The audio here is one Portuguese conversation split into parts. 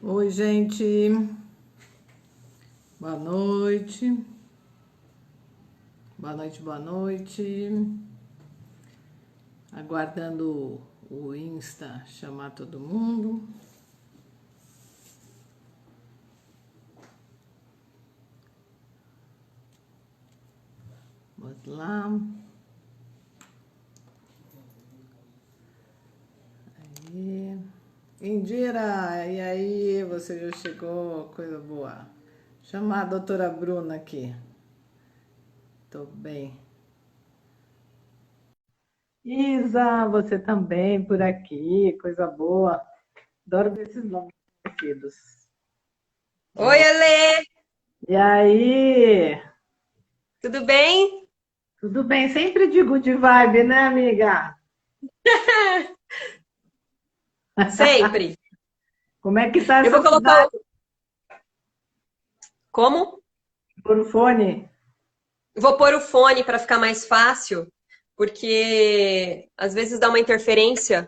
Oi, gente. Boa noite. Boa noite, boa noite. Aguardando o Insta chamar todo mundo. Vamos lá. Aí. Indira, e aí? Você já chegou? Coisa boa. Chamar a doutora Bruna aqui. Tô bem. Isa, você também por aqui. Coisa boa. Adoro ver esses nomes conhecidos. Oi, Ale, E aí? tudo bem? Tudo bem? Sempre de good vibe, né, amiga? Sempre. Como é que tá Eu essa vou colocar cidade o... Como? por fone? Vou pôr o fone para ficar mais fácil, porque às vezes dá uma interferência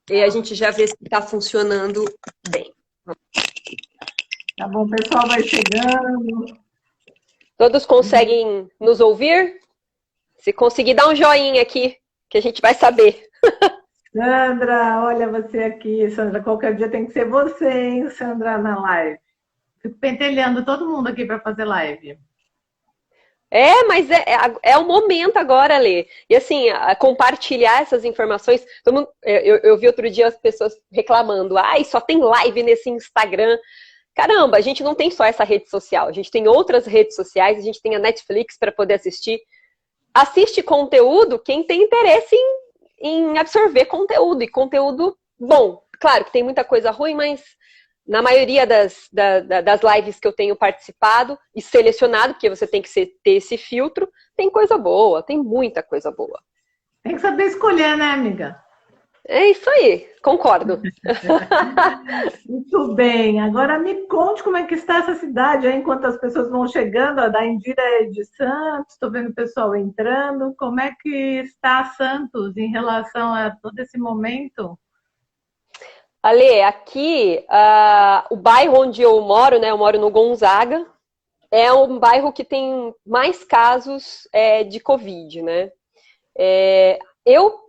e a gente já vê se está funcionando bem. Tá bom, o pessoal vai chegando. Todos conseguem nos ouvir? Se conseguir, dá um joinha aqui, que a gente vai saber. Sandra, olha você aqui. Sandra, qualquer dia tem que ser você, hein, Sandra, na live. Fico pentelhando todo mundo aqui para fazer live. Mas é o momento agora, Lê. E assim, compartilhar essas informações. Eu vi outro dia as pessoas reclamando: ai, só tem live nesse Instagram. Caramba, a gente não tem só essa rede social, a gente tem outras redes sociais, a gente tem a Netflix para poder assistir. Assiste conteúdo quem tem interesse em absorver conteúdo, e conteúdo bom. Claro que tem muita coisa ruim, mas na maioria das lives que eu tenho participado e selecionado, porque você tem que ter esse filtro, tem coisa boa, tem muita coisa boa. Tem que saber escolher, né, amiga? É isso aí, concordo. Muito bem. Agora me conte como é que está essa cidade aí, enquanto as pessoas vão chegando. A da Indira é de Santos, estou vendo o pessoal entrando. Como é que está Santos em relação a todo esse momento? Ale, aqui, o bairro onde eu moro, né, eu moro no Gonzaga, é um bairro que tem mais casos de Covid, né? Eu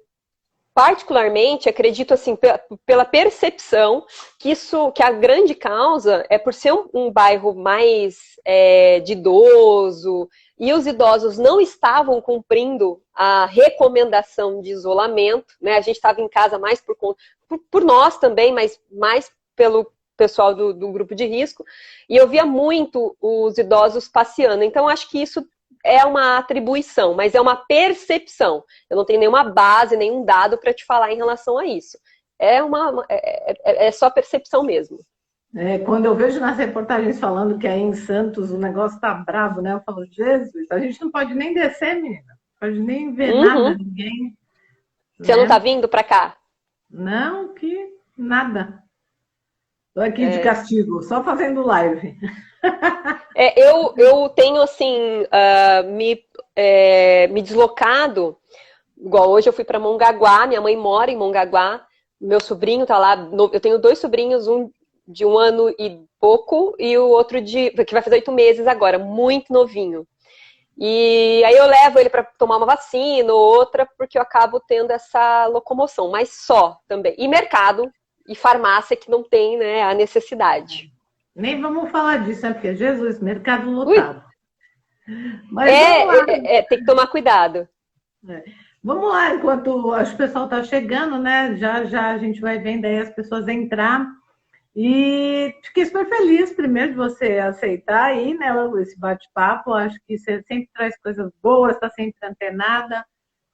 particularmente acredito assim pela percepção que a grande causa é por ser um bairro mais de idoso e os idosos não estavam cumprindo a recomendação de isolamento, né? A gente estava em casa mais por nós também, mas mais pelo pessoal do grupo de risco, e eu via muito os idosos passeando. Então, acho que isso é uma atribuição, mas é uma percepção. Eu não tenho nenhuma base, nenhum dado para te falar em relação a isso. É só percepção mesmo. É, quando eu vejo nas reportagens falando que aí em Santos o negócio está bravo, né? Eu falo, Jesus, a gente não pode nem descer, menina. Não pode nem ver nada, Uhum. ninguém, Você não está né? vindo para cá? Não, que nada. Estou aqui de É, castigo, só fazendo live. eu tenho, assim, me deslocado, igual hoje eu fui para Mongaguá, minha mãe mora em Mongaguá, meu sobrinho está lá, eu tenho dois sobrinhos, um de 1 ano e pouco e o outro que vai fazer 8 meses agora, muito novinho. E aí eu levo ele para tomar uma vacina ou outra, porque eu acabo tendo essa locomoção, mas só também. E mercado e farmácia que não tem, né, a necessidade. Nem vamos falar disso, né? Porque Jesus, mercado Ui, lotado. Mas vamos lá, tem que tomar cuidado. né? Vamos lá, enquanto acho que o pessoal está chegando, né? Já já a gente vai vendo aí as pessoas entrar. E fiquei super feliz, primeiro, de você aceitar aí, né, esse bate-papo. Acho que você sempre traz coisas boas, está sempre antenada,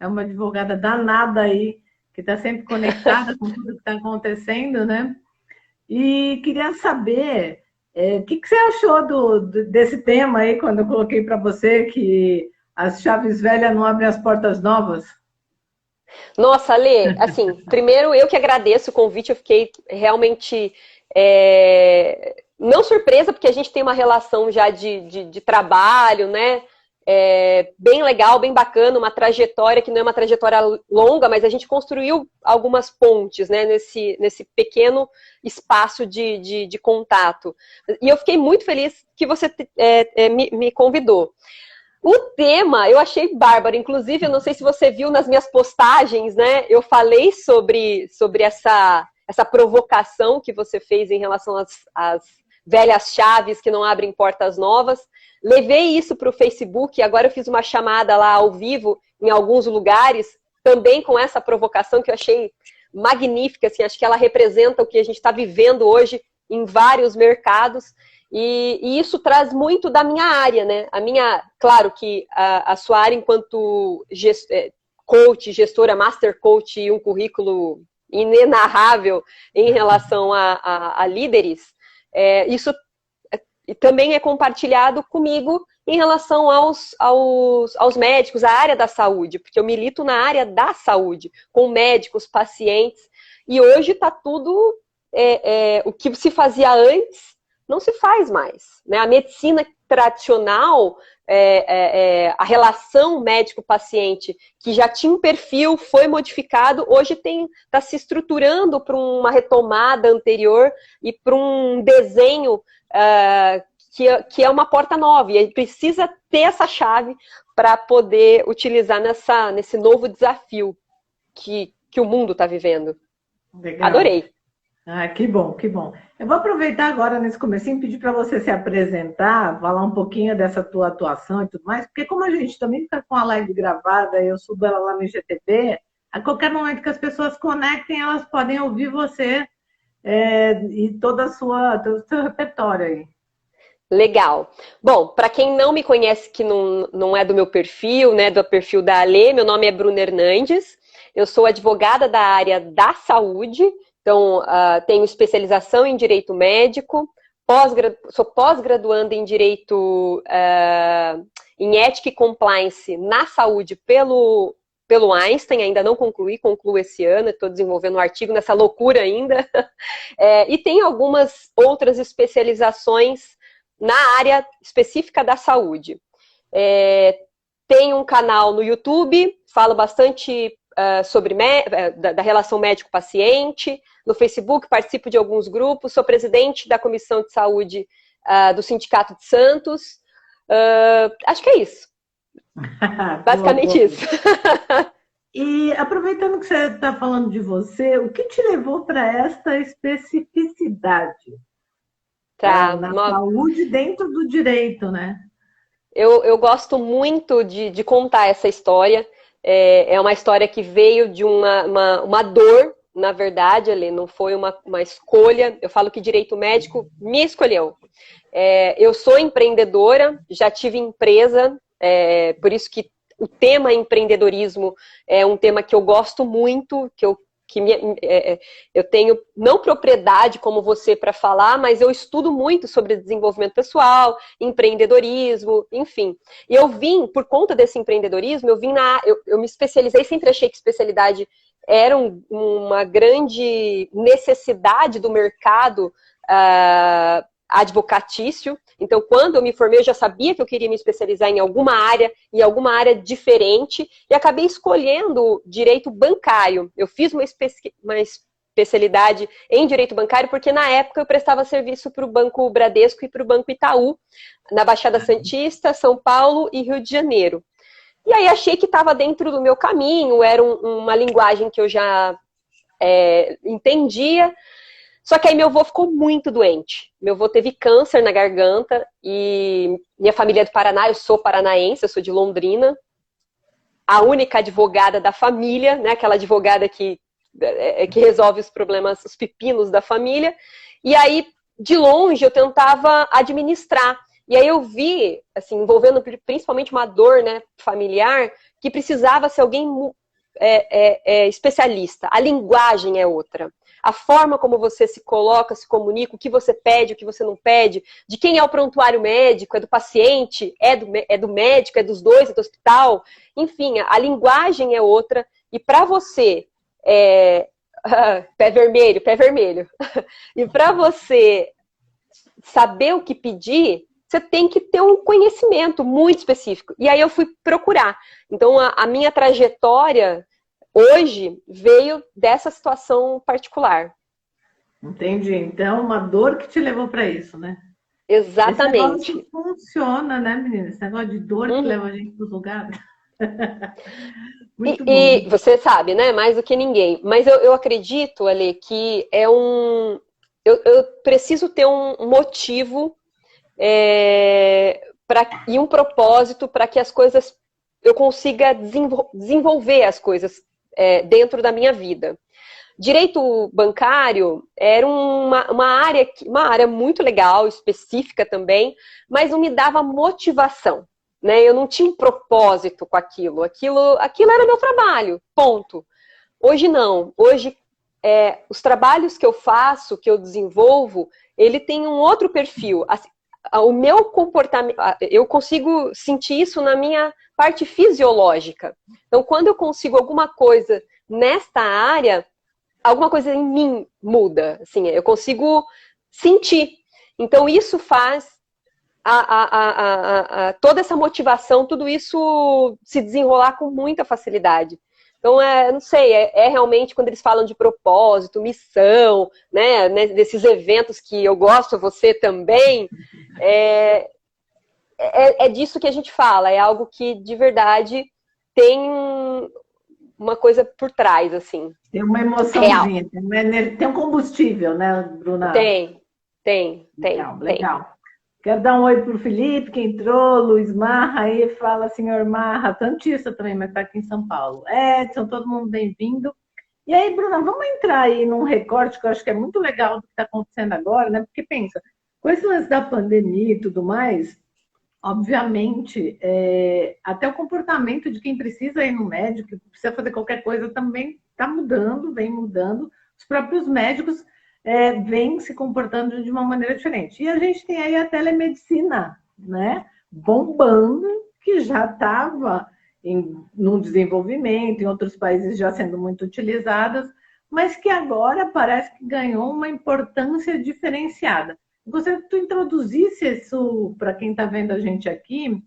é uma advogada danada aí, que está sempre conectada com tudo que está acontecendo, né? E queria saber o que você achou desse tema aí, quando eu coloquei para você que as chaves velhas não abrem as portas novas. Nossa, Lê, assim, primeiro eu que agradeço o convite, eu fiquei realmente não surpresa, porque a gente tem uma relação já de trabalho, né? bem legal, bem bacana, uma trajetória que não é uma trajetória longa, mas a gente construiu algumas pontes, né, nesse pequeno espaço de contato. E eu fiquei muito feliz que você me convidou. O tema eu achei bárbaro, inclusive, eu não sei se você viu nas minhas postagens, né? Eu falei sobre essa provocação que você fez em relação às velhas chaves que não abrem portas novas. Levei isso para o Facebook, agora eu fiz uma chamada lá ao vivo em alguns lugares, também com essa provocação que eu achei magnífica, assim, acho que ela representa o que a gente está vivendo hoje em vários mercados. E isso traz muito da minha área, né? Claro que a sua área enquanto coach, gestora, master coach e um currículo inenarrável em relação a líderes, isso também é compartilhado comigo em relação aos médicos, à área da saúde, porque eu milito na área da saúde, com médicos, pacientes, e hoje está tudo o que se fazia antes, não se faz mais, né? A medicina tradicional, a relação médico-paciente, que já tinha um perfil, foi modificado, hoje está se estruturando para uma retomada anterior e para um desenho que é uma porta nova, e a gente precisa ter essa chave para poder utilizar nesse novo desafio que o mundo está vivendo. Legal. Adorei. Ah, que bom, que bom. Eu vou aproveitar agora nesse comecinho e pedir para você se apresentar, falar um pouquinho dessa tua atuação e tudo mais, porque como a gente também está com a live gravada, eu subo ela lá no IGTV, a qualquer momento que as pessoas conectem, elas podem ouvir você e todo o seu repertório aí. Legal. Bom, para quem não me conhece, que não é do meu perfil, né, do perfil da Ale, meu nome é Bruna Hernandes, eu sou advogada da área da saúde. Então, tenho especialização em Direito Médico, sou pós-graduanda em Direito em Ética e Compliance na Saúde pelo Einstein, ainda não concluo esse ano, estou desenvolvendo um artigo nessa loucura ainda, e tenho algumas outras especializações na área específica da saúde. Tenho um canal no YouTube, falo bastante sobre da relação médico-paciente. No Facebook participo de alguns grupos, sou presidente da Comissão de Saúde do Sindicato de Santos. Acho que é isso. Basicamente boa. Isso. E aproveitando que você está falando de você, o que te levou para esta especificidade? Na saúde dentro do direito, né? Eu gosto muito de contar essa história. É uma história que veio de uma dor, na verdade, ali, não foi uma escolha. Eu falo que direito médico me escolheu. Eu sou empreendedora, já tive empresa, por isso que o tema empreendedorismo é um tema que eu gosto muito, eu tenho, não propriedade como você para falar, mas eu estudo muito sobre desenvolvimento pessoal, empreendedorismo, enfim. E por conta desse empreendedorismo, eu me especializei, sempre achei que especialidade era uma grande necessidade do mercado advocatício. Então, quando eu me formei, eu já sabia que eu queria me especializar em alguma área diferente, e acabei escolhendo direito bancário. Eu fiz uma especialidade em direito bancário, porque na época eu prestava serviço para o Banco Bradesco e para o Banco Itaú, na Baixada Santista, São Paulo e Rio de Janeiro. E aí achei que estava dentro do meu caminho, era uma linguagem que eu já entendia. Só que aí meu avô ficou muito doente. Meu avô teve câncer na garganta e minha família é do Paraná, eu sou paranaense, eu sou de Londrina. A única advogada da família, né, aquela advogada que resolve os problemas, os pepinos da família. E aí, de longe, eu tentava administrar. E aí eu vi, assim, envolvendo principalmente uma dor, né, familiar, que precisava ser alguém especialista. A linguagem é outra. A forma como você se coloca, se comunica, o que você pede, o que você não pede, de quem é o prontuário médico, é do paciente, é do médico, é dos dois, é do hospital. Enfim, a linguagem é outra. E para você, pé vermelho. E para você saber o que pedir, você tem que ter um conhecimento muito específico. E aí eu fui procurar. Então, a minha trajetória hoje veio dessa situação particular. Entendi. Então, uma dor que te levou para isso, né? Exatamente. Esse negócio funciona, né, menina? Esse negócio de dor que leva a gente para os lugares. Muito E bom. você sabe, né? Mais do que ninguém. Mas eu acredito, Ale, que é um... Eu preciso ter um motivo e um propósito para que as coisas... Eu consiga desenvolver as coisas dentro da minha vida. Direito bancário era uma área muito legal, específica também, mas não me dava motivação, né? Eu não tinha um propósito com aquilo. Aquilo era meu trabalho, ponto. Hoje não. Hoje, os trabalhos que eu faço, que eu desenvolvo, ele tem um outro perfil. O meu comportamento, eu consigo sentir isso na minha parte fisiológica. Então, quando eu consigo alguma coisa nesta área, alguma coisa em mim muda, assim, eu consigo sentir. Então, isso faz toda essa motivação, tudo isso se desenrolar com muita facilidade. Então, não sei, realmente quando eles falam de propósito, missão, né, desses eventos que eu gosto, você também, é disso que a gente fala, é algo que de verdade tem uma coisa por trás, assim. Tem uma emoçãozinha, tem um combustível, né, Bruna? Tem. Legal. Quero dar um oi para o Felipe, que entrou, Luiz Marra, aí fala, senhor Marra, Santista também, mas está aqui em São Paulo. Edson, todo mundo bem-vindo. E aí, Bruna, vamos entrar aí num recorte que eu acho que é muito legal do que está acontecendo agora, né? Porque pensa, com esse lance da pandemia e tudo mais, obviamente, até o comportamento de quem precisa ir no médico, que precisa fazer qualquer coisa, também está mudando, vem mudando. Os próprios médicos vêm se comportando de uma maneira diferente. E a gente tem aí a telemedicina, né? Bombando, que já estava no desenvolvimento, em outros países já sendo muito utilizadas, mas que agora parece que ganhou uma importância diferenciada. Gostaria que tu introduzisse isso para quem está vendo a gente aqui,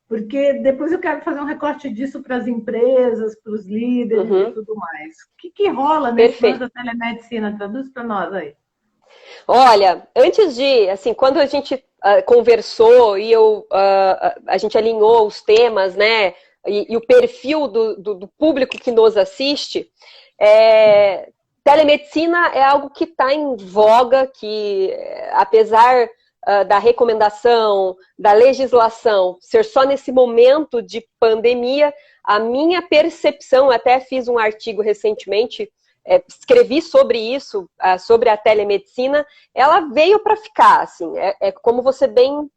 porque depois eu quero fazer um recorte disso para as empresas, para os líderes e tudo mais. O que rola nesse lance da telemedicina? Traduz para nós aí. Olha, antes de, assim, quando a gente conversou e a gente alinhou os temas, né, e o perfil do público que nos assiste, telemedicina é algo que está em voga, que apesar da recomendação, da legislação ser só nesse momento de pandemia, a minha percepção, até fiz um artigo recentemente, escrevi sobre isso, sobre a telemedicina, ela veio para ficar, assim, como você bem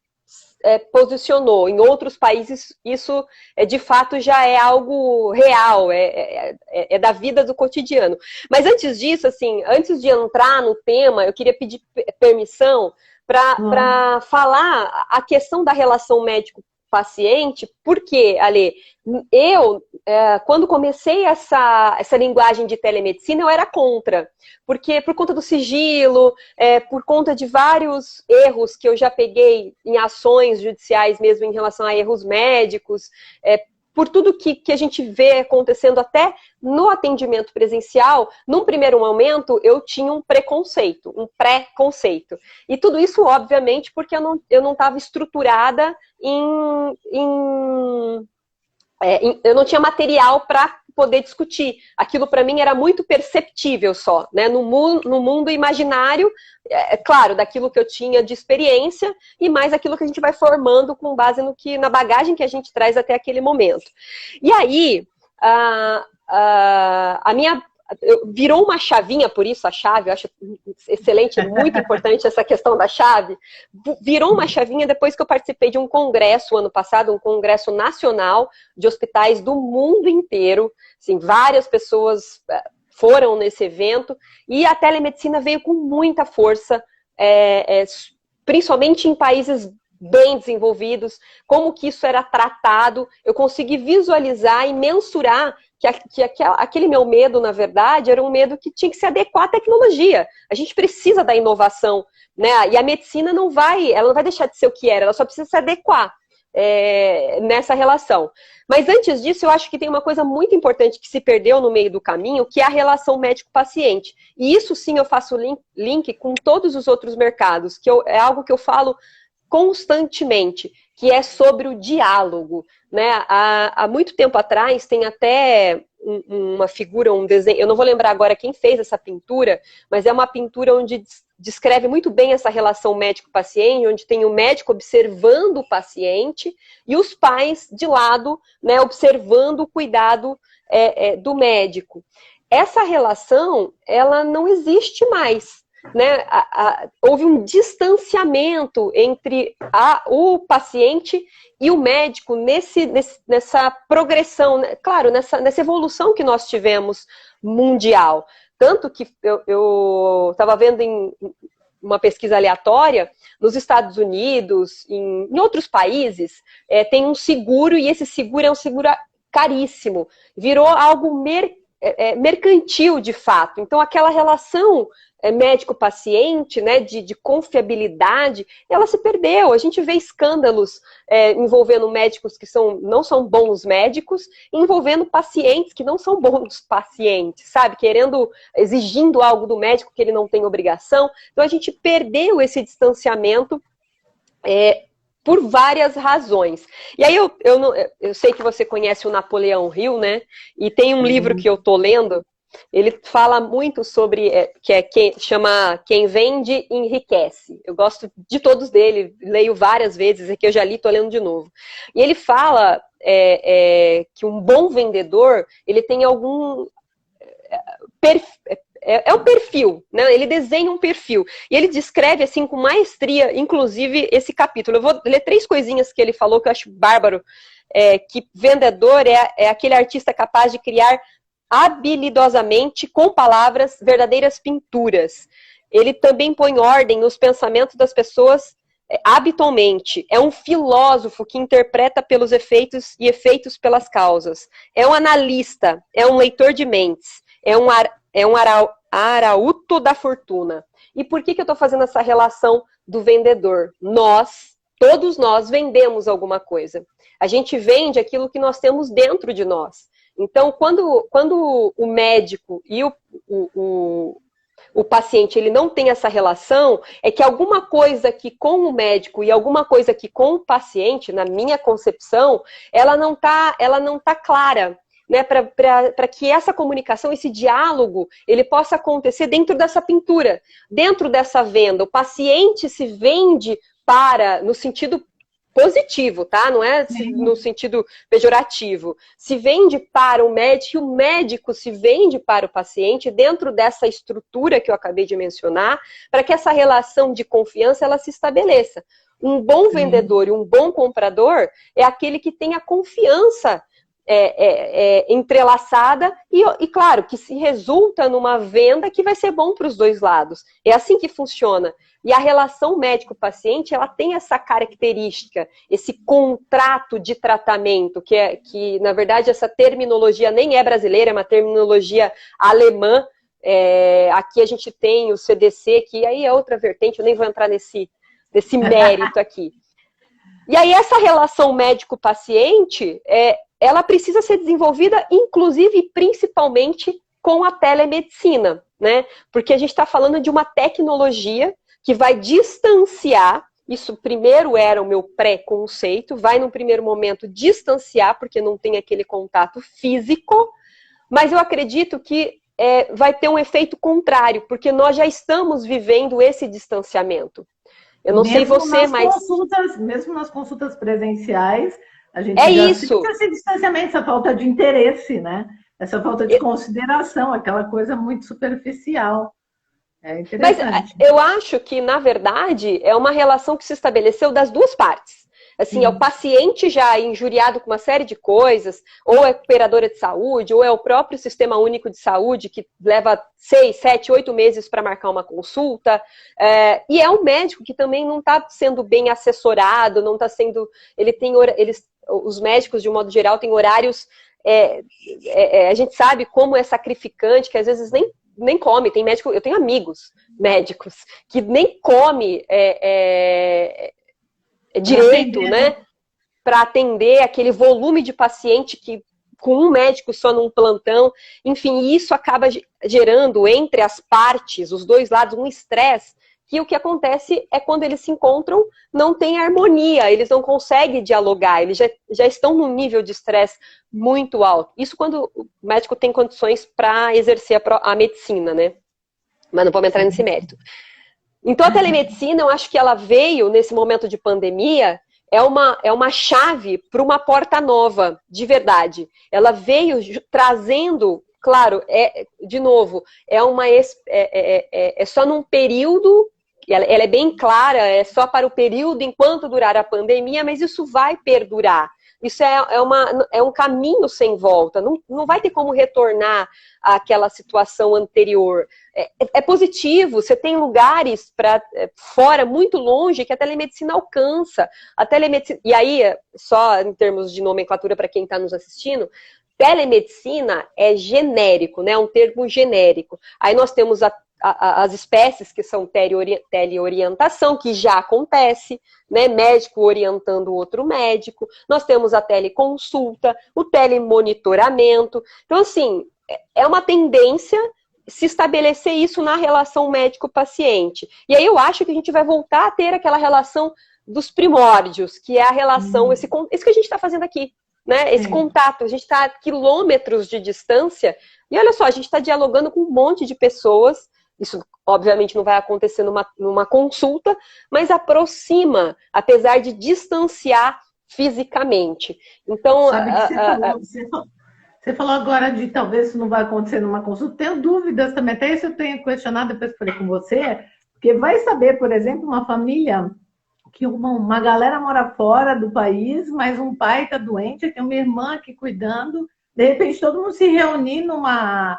posicionou. Em outros países, isso de fato já é algo real, é da vida do cotidiano. Mas antes disso, assim, antes de entrar no tema, eu queria pedir permissão para falar a questão da relação médico-paciente, porque, Ale, eu, quando comecei essa linguagem de telemedicina, eu era contra, porque por conta do sigilo, por conta de vários erros que eu já peguei em ações judiciais mesmo em relação a erros médicos, por tudo que a gente vê acontecendo até no atendimento presencial, num primeiro momento eu tinha um preconceito, um pré-conceito. E tudo isso, obviamente, porque eu não estava estruturada eu não tinha material para poder discutir. Aquilo para mim era muito perceptível só, né? No mundo imaginário, claro, daquilo que eu tinha de experiência e mais aquilo que a gente vai formando com base na bagagem que a gente traz até aquele momento. E aí, virou uma chavinha, por isso a chave, eu acho excelente, muito importante essa questão da chave, virou uma chavinha depois que eu participei de um congresso ano passado, um congresso nacional de hospitais do mundo inteiro, assim, várias pessoas foram nesse evento, e a telemedicina veio com muita força, principalmente em países bem desenvolvidos, como que isso era tratado, eu consegui visualizar e mensurar aquele meu medo, na verdade, era um medo que tinha que se adequar à tecnologia. A gente precisa da inovação, né? E a medicina ela não vai deixar de ser o que era, ela só precisa se adequar nessa relação. Mas antes disso, eu acho que tem uma coisa muito importante que se perdeu no meio do caminho, que é a relação médico-paciente. E isso sim eu faço link com todos os outros mercados, é algo que eu falo constantemente, que é sobre o diálogo, né? Há muito tempo atrás, tem até uma figura, um desenho, eu não vou lembrar agora quem fez essa pintura, mas é uma pintura onde descreve muito bem essa relação médico-paciente, onde tem o médico observando o paciente e os pais de lado, né, observando o cuidado do médico. Essa relação, ela não existe mais. Né, houve um distanciamento entre o paciente e o médico nessa progressão, né? Claro, nessa evolução que nós tivemos mundial. Tanto que eu estava vendo em uma pesquisa aleatória, nos Estados Unidos, em outros países, tem um seguro, e esse seguro é um seguro caríssimo. Virou algo mercantil, de fato. Então, aquela relação médico-paciente, né, de confiabilidade, ela se perdeu. A gente vê escândalos envolvendo médicos que não são bons médicos, envolvendo pacientes que não são bons pacientes, sabe? Exigindo algo do médico que ele não tem obrigação. Então, a gente perdeu esse distanciamento por várias razões. E aí, eu sei que você conhece o Napoleão Hill, né? E tem um livro que eu tô lendo, ele fala muito sobre, chama Quem Vende Enriquece. Eu gosto de todos dele, leio várias vezes, aqui eu já li, tô lendo de novo. E ele fala que um bom vendedor, ele tem algum... É um perfil, né? Ele desenha um perfil. E ele descreve, assim, com maestria, inclusive, esse capítulo. Eu vou ler 3 coisinhas que ele falou que eu acho bárbaro. Que vendedor é aquele artista capaz de criar habilidosamente, com palavras, verdadeiras pinturas. Ele também põe ordem nos pensamentos das pessoas habitualmente. É um filósofo que interpreta pelos efeitos e efeitos pelas causas. É um analista, é um leitor de mentes, é um arauto da fortuna. E por que eu estou fazendo essa relação do vendedor? Todos nós vendemos alguma coisa. A gente vende aquilo que nós temos dentro de nós. Então, quando o médico e o paciente ele não tem essa relação, é que alguma coisa aqui com o médico e alguma coisa aqui com o paciente, na minha concepção, ela não tá clara, né, para que essa comunicação, esse diálogo, ele possa acontecer dentro dessa pintura, dentro dessa venda. O paciente se vende no sentido positivo, tá? Não é no sentido pejorativo. Se vende para o médico e o médico se vende para o paciente dentro dessa estrutura que eu acabei de mencionar, para que essa relação de confiança ela se estabeleça. Um bom vendedor e um bom comprador é aquele que tem a confiança entrelaçada e, claro, que se resulta numa venda que vai ser bom para os dois lados. É assim que funciona. E a relação médico-paciente, ela tem essa característica, esse contrato de tratamento, que na verdade, essa terminologia nem é brasileira, é uma terminologia alemã. Aqui a gente tem o CDC, que aí é outra vertente, eu nem vou entrar nesse mérito aqui. E aí, essa relação médico-paciente, ela precisa ser desenvolvida, inclusive e principalmente com a telemedicina, né? Porque a gente está falando de uma tecnologia que vai distanciar, isso primeiro era o meu pré-conceito, vai num primeiro momento distanciar, porque não tem aquele contato físico, mas eu acredito que vai ter um efeito contrário, porque nós já estamos vivendo esse distanciamento. Eu não sei você, mas... Mesmo nas consultas presenciais, a gente sente esse distanciamento, essa falta de interesse, né? Essa falta de consideração, aquela coisa muito superficial. É interessante. Mas eu acho que, na verdade, é uma relação que se estabeleceu das duas partes. Assim, é o paciente já injuriado com uma série de coisas, ou é operadora de saúde, ou é o próprio Sistema Único de Saúde, que leva 6, 7, 8 meses para marcar uma consulta. E é um médico que também não está sendo bem assessorado, não está sendo... Os médicos, de um modo geral, têm horários a gente sabe como é sacrificante, que às vezes nem come. Tem médico, eu tenho amigos médicos que nem come direito, né? Para atender aquele volume de paciente que com um médico só num plantão. Enfim, isso acaba gerando entre as partes, os dois lados, um estresse, que o que acontece é quando eles se encontram, não tem harmonia, eles não conseguem dialogar, eles já estão num nível de estresse muito alto. Isso quando o médico tem condições para exercer a medicina, né? Mas não vamos entrar nesse mérito. Então, a telemedicina, eu acho que ela veio, nesse momento de pandemia, é uma chave para uma porta nova, de verdade. Ela veio trazendo, claro, de novo, é só num período, ela é bem clara, é só para o período enquanto durar a pandemia, mas isso vai perdurar. Isso é um caminho sem volta, não vai ter como retornar àquela situação anterior. É positivo, você tem lugares fora, muito longe, que a telemedicina alcança. A telemedicina, e aí, só em termos de nomenclatura para quem está nos assistindo, telemedicina é genérico, né? É um termo genérico. Aí nós temos as espécies que são teleorientação, que já acontece, né? Médico orientando outro médico. Nós temos a teleconsulta, o telemonitoramento. Então, assim, é uma tendência se estabelecer isso na relação médico-paciente. E aí eu acho que a gente vai voltar a ter aquela relação dos primórdios, que é a relação, isso que a gente está fazendo aqui, né? Esse contato, a gente está a quilômetros de distância, e olha só, a gente está dialogando com um monte de pessoas. Isso, obviamente, não vai acontecer numa consulta, mas aproxima, apesar de distanciar fisicamente. Então, sabe que você falou agora de talvez isso não vai acontecer numa consulta. Tenho dúvidas também, até isso eu tenho questionado, depois que falei com você, porque vai saber, por exemplo, uma família que uma galera mora fora do país, mas um pai está doente, tem uma irmã aqui cuidando, de repente todo mundo se reunir numa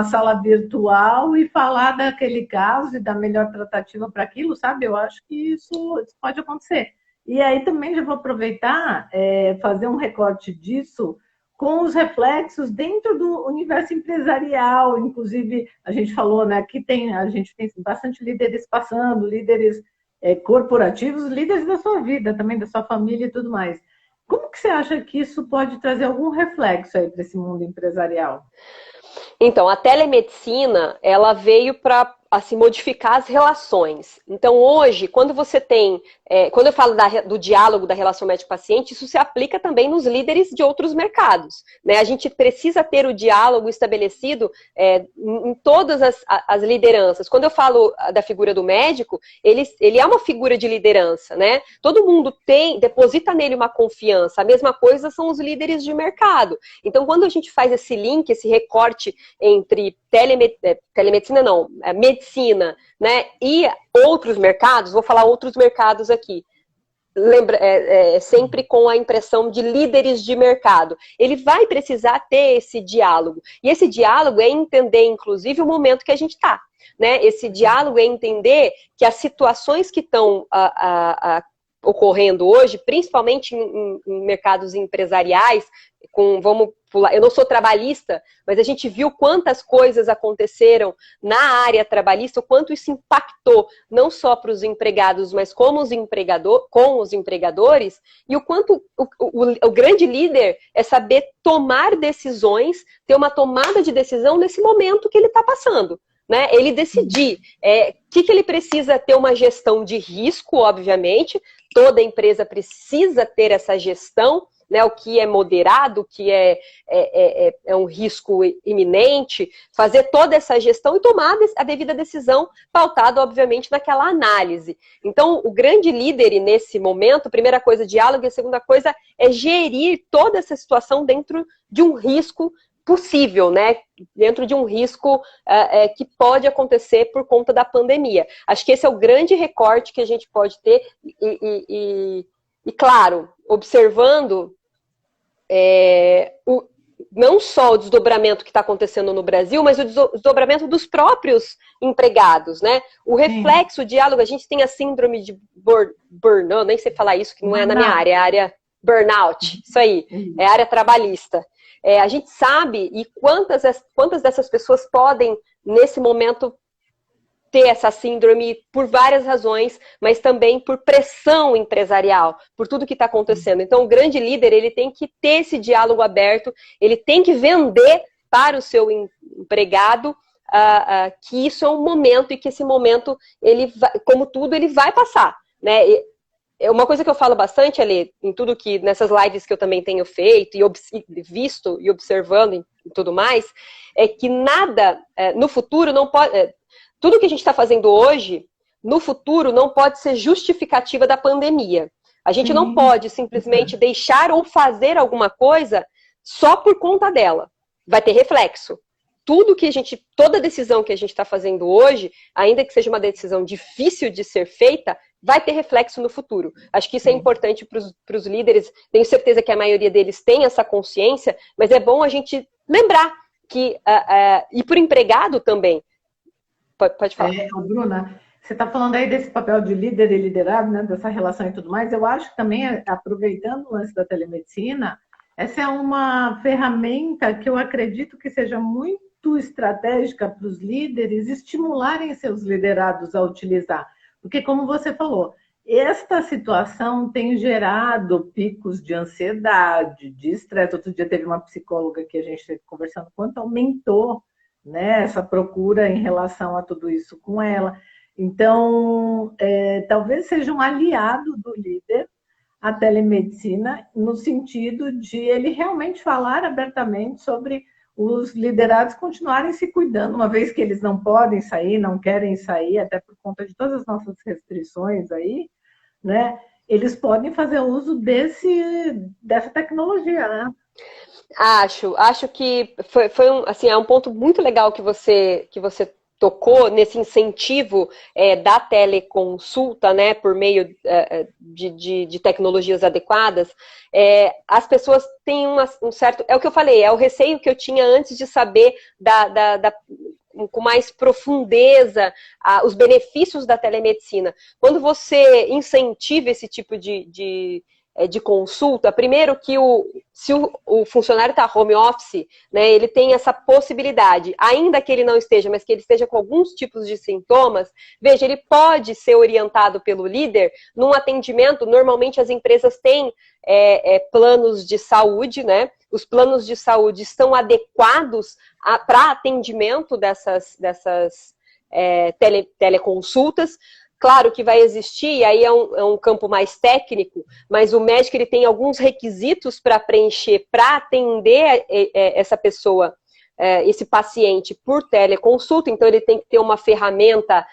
sala virtual e falar daquele caso e da melhor tratativa para aquilo, sabe? Eu acho que isso pode acontecer. E aí também já vou aproveitar, fazer um recorte disso com os reflexos dentro do universo empresarial. Inclusive, a gente falou, né, que a gente tem bastante líderes passando, líderes corporativos, líderes da sua vida, também da sua família e tudo mais. Como que você acha que isso pode trazer algum reflexo aí para esse mundo empresarial? Então, a telemedicina, ela veio para modificar as relações. Então, hoje, quando você tem... quando eu falo do diálogo da relação médico-paciente, isso se aplica também nos líderes de outros mercados, né? A gente precisa ter o diálogo estabelecido em todas as lideranças. Quando eu falo da figura do médico, ele é uma figura de liderança, né? Todo mundo deposita nele uma confiança. A mesma coisa são os líderes de mercado. Então, quando a gente faz esse link, esse recorte entre telemedicina não, medicina, né, e outros mercados, vou falar outros mercados aqui, lembra, sempre com a impressão de líderes de mercado, ele vai precisar ter esse diálogo, e esse diálogo é entender, inclusive, o momento que a gente está, né, esse diálogo é entender que as situações que estão ocorrendo hoje, principalmente em mercados empresariais, vamos pular, eu não sou trabalhista, mas a gente viu quantas coisas aconteceram na área trabalhista, o quanto isso impactou, não só para os empregados, mas com os empregadores, e o quanto o grande líder é saber tomar decisões, ter uma tomada de decisão nesse momento que ele está passando. Né, ele decidir que ele precisa ter uma gestão de risco, obviamente, toda empresa precisa ter essa gestão, né, o que é moderado, o que é um risco iminente, fazer toda essa gestão e tomar a devida decisão, pautada, obviamente, naquela análise. Então, o grande líder nesse momento, primeira coisa, diálogo, e a segunda coisa é gerir toda essa situação dentro de um risco possível, né? Dentro de um risco que pode acontecer por conta da pandemia. Acho que esse é o grande recorte que a gente pode ter e claro, observando não só o desdobramento que está acontecendo no Brasil, mas o desdobramento dos próprios empregados, né? O reflexo, o diálogo, a gente tem a síndrome de burnout, nem sei falar isso, que não é na minha área, é a área burnout, isso aí, é a área trabalhista. A gente sabe e quantas dessas pessoas podem, nesse momento, ter essa síndrome por várias razões, mas também por pressão empresarial, por tudo que está acontecendo. Então, o grande líder, ele tem que ter esse diálogo aberto, ele tem que vender para o seu empregado que isso é um momento e que esse momento, ele vai, como tudo, ele vai passar, né? É uma coisa que eu falo bastante, Ali, em tudo que, nessas lives que eu também tenho feito e visto e observando e tudo mais, é que nada no futuro não pode... tudo que a gente está fazendo hoje, no futuro, não pode ser justificativa da pandemia. A gente não pode simplesmente deixar ou fazer alguma coisa só por conta dela. Vai ter reflexo. Toda decisão que a gente está fazendo hoje, ainda que seja uma decisão difícil de ser feita, vai ter reflexo no futuro. Acho que isso é importante para os líderes. Tenho certeza que a maioria deles tem essa consciência, mas é bom a gente lembrar que, e para o empregado também. Pode falar. Bruna, você está falando aí desse papel de líder e liderado, né, dessa relação e tudo mais. Eu acho que também, aproveitando o lance da telemedicina, essa é uma ferramenta que eu acredito que seja muito estratégica para os líderes estimularem seus liderados a utilizar. Porque, como você falou, esta situação tem gerado picos de ansiedade, de estresse. Outro dia teve uma psicóloga que a gente esteve conversando, quanto aumentou, né, essa procura em relação a tudo isso com ela. Então, talvez seja um aliado do líder a telemedicina, no sentido de ele realmente falar abertamente sobre os liderados continuarem se cuidando, uma vez que eles não podem sair, não querem sair, até por conta de todas as nossas restrições aí, né? Eles podem fazer uso dessa tecnologia, né? Acho que foi um ponto muito legal que você tocou nesse incentivo da teleconsulta, né, por meio de tecnologias adequadas. As pessoas têm um certo... É o que eu falei, é o receio que eu tinha antes de saber com mais profundeza os benefícios da telemedicina. Quando você incentiva esse tipo de consulta, primeiro que se o funcionário está home office, né, ele tem essa possibilidade, ainda que ele não esteja, mas que ele esteja com alguns tipos de sintomas, veja, ele pode ser orientado pelo líder num atendimento. Normalmente as empresas têm planos de saúde, né? Os planos de saúde estão adequados para atendimento dessas teleconsultas. Claro que vai existir, e aí é um campo mais técnico, mas o médico ele tem alguns requisitos para preencher, para atender essa pessoa, esse paciente por teleconsulta. Então ele tem que ter uma ferramenta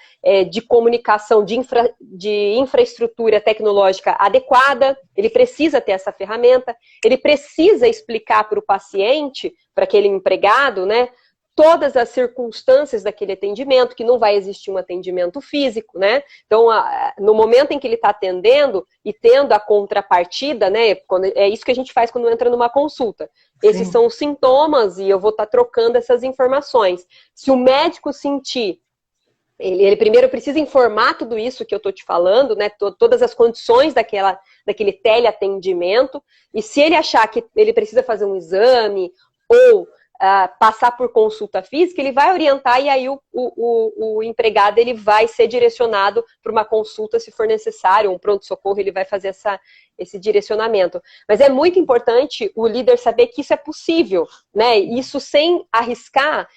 de comunicação, de infraestrutura tecnológica adequada, ele precisa ter essa ferramenta, ele precisa explicar para o paciente, para aquele empregado, né, todas as circunstâncias daquele atendimento, que não vai existir um atendimento físico, né? Então, no momento em que ele está atendendo e tendo a contrapartida, né? É isso que a gente faz quando entra numa consulta. Sim. Esses são os sintomas e eu vou estar trocando essas informações. Se o médico sentir, ele primeiro precisa informar tudo isso que eu estou te falando, né? Todas as condições daquele teleatendimento, e se ele achar que ele precisa fazer um exame ou passar por consulta física, ele vai orientar, e aí o empregado ele vai ser direcionado para uma consulta, se for necessário, um pronto-socorro, ele vai fazer esse direcionamento. Mas é muito importante o líder saber que isso é possível, né? Isso sem arriscar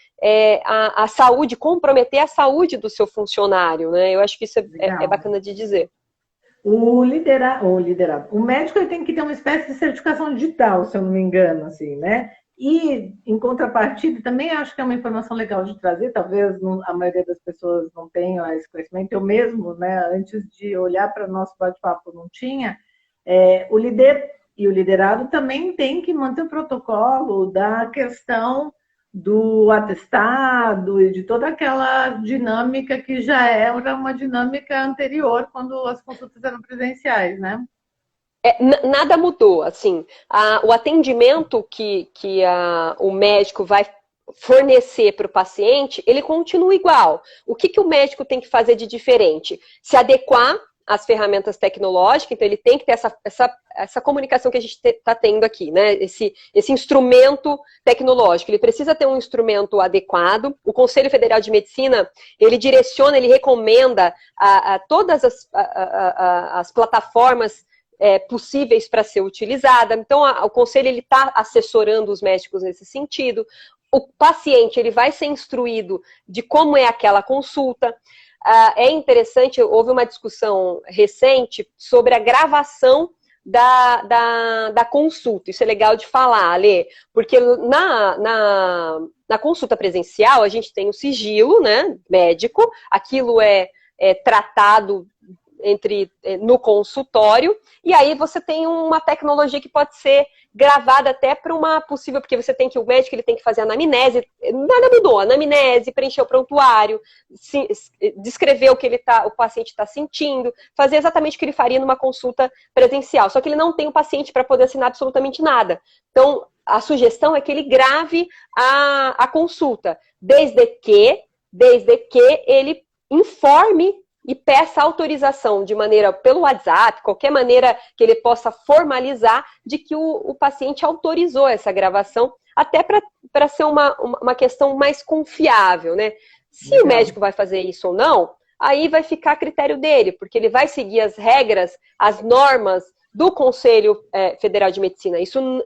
a saúde, comprometer a saúde do seu funcionário, né? Eu acho que isso é bacana de dizer. O médico ele tem que ter uma espécie de certificação digital, se eu não me engano, assim, né? E, em contrapartida, também acho que é uma informação legal de trazer, talvez a maioria das pessoas não tenha esse conhecimento, eu mesmo, né, antes de olhar para o nosso bate-papo, não tinha. O líder e o liderado também tem que manter o protocolo da questão do atestado e de toda aquela dinâmica que já era uma dinâmica anterior, quando as consultas eram presenciais, né? Nada mudou, assim, o atendimento que o médico vai fornecer para o paciente, ele continua igual. O que o médico tem que fazer de diferente? Se adequar as ferramentas tecnológicas, então ele tem que ter essa comunicação que a gente está tendo aqui, né? Esse instrumento tecnológico. Ele precisa ter um instrumento adequado. O Conselho Federal de Medicina, ele direciona, ele recomenda a todas as plataformas possíveis para ser utilizada. Então, o Conselho está assessorando os médicos nesse sentido. O paciente ele vai ser instruído de como é aquela consulta. É interessante, houve uma discussão recente sobre a gravação da consulta. Isso é legal de falar, Ale, porque na consulta presencial a gente tem o sigilo, né, médico, aquilo é tratado no consultório, e aí você tem uma tecnologia que pode ser gravada até para uma possível, porque o médico ele tem que fazer anamnese, nada mudou, anamnese, preencher o prontuário, descrever o paciente está sentindo, fazer exatamente o que ele faria numa consulta presencial, só que ele não tem o paciente para poder assinar absolutamente nada. Então, a sugestão é que ele grave a consulta, desde que ele informe e peça autorização de maneira pelo WhatsApp, qualquer maneira que ele possa formalizar de que o paciente autorizou essa gravação, até para ser uma questão mais confiável, né? Se o médico vai fazer isso ou não, aí vai ficar a critério dele, porque ele vai seguir as regras, as normas do Conselho Federal de Medicina. Isso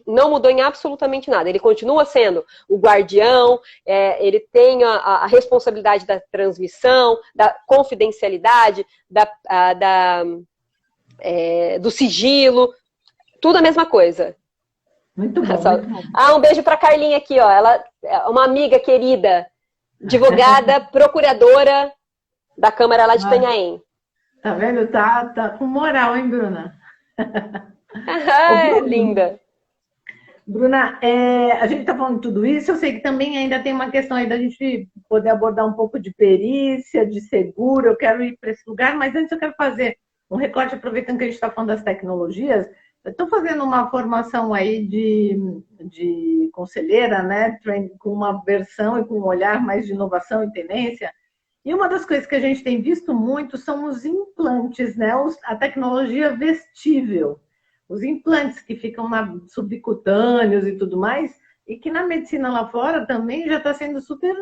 não mudou em absolutamente nada. Ele continua sendo o guardião, ele tem a responsabilidade da transmissão, da confidencialidade, do sigilo, tudo a mesma coisa. Muito bom. Muito bom. Um beijo para a Carlinha aqui, ó. Ela é uma amiga querida, advogada, procuradora da Câmara lá de Itanhaém. Tá vendo? Tá com moral, hein, Bruna? Linda. Bruna, a gente está falando de tudo isso, eu sei que também ainda tem uma questão aí da gente poder abordar um pouco de perícia, de seguro, eu quero ir para esse lugar, mas antes eu quero fazer um recorte, aproveitando que a gente está falando das tecnologias, eu estou fazendo uma formação aí de conselheira, né, com uma versão e com um olhar mais de inovação e tendência, e uma das coisas que a gente tem visto muito são os implantes, né, a tecnologia vestível. Os implantes que ficam subcutâneos e tudo mais, e que na medicina lá fora também já está sendo super